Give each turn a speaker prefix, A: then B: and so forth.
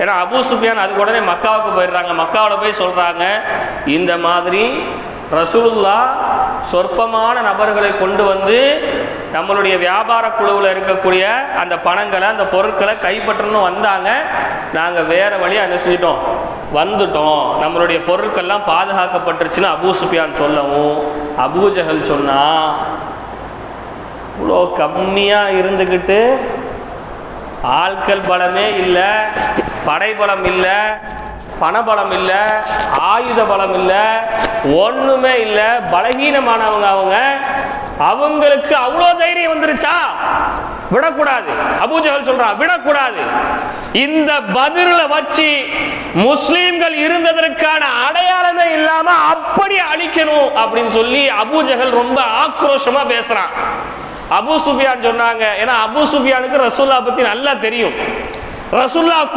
A: ஏன்னா அபூ சுஃபியான் அதுக்கு உடனே மக்காவுக்கு போயிடுறாங்க. மக்காவில் போய் சொல்கிறாங்க, இந்த மாதிரி ரசூலுல்லாஹ் சொற்பமான நபர்களை கொண்டு வந்து நம்மளுடைய வியாபார குழுவில் இருக்கக்கூடிய அந்த பணங்களை அந்த பொருட்களை கைப்பற்றணும் வந்தாங்க. நாங்கள் வேறு வழியாக அனுப்பிச்சிட்டோம், வந்துட்டோம், நம்மளுடைய பொருட்கள்லாம் பாதுகாக்கப்பட்டுருச்சுன்னு அபூ சுஃபியான் சொல்லவும் அபூ ஜஹல் சொன்னா, இவ்வளோ கம்மியாக இருந்துக்கிட்டு ஆட்கள் பலமே இல்லை, படைபலம் இல்லை, பணபலம் இல்லை, ஆயுத பலம் இல்லை, ஒன்றுமே இல்லை, பலகீனமானவங்க அவங்களுக்கு அவ்வளோ தைரியம் வந்துருச்சா? விடக்கூடாது. அபூ ஜஹல் சொல்றான், விடக்கூடாது. இந்த பதில வச்சு முஸ்லீம்கள் இருந்ததற்கான அடையாளமே இல்லாம அப்படி அழிக்கணும் அப்படின்னு சொல்லி அபூ ஜஹல் ரொம்ப ஆக்ரோஷமா பேசுறான். அபூ சுஃபியான் சொன்னாங்க, ஏன்னா அபூ சுஃபியானுக்கு ரசூலுல்லாஹ் பத்தி நல்லா தெரியும். ரசூலுல்லாஹ்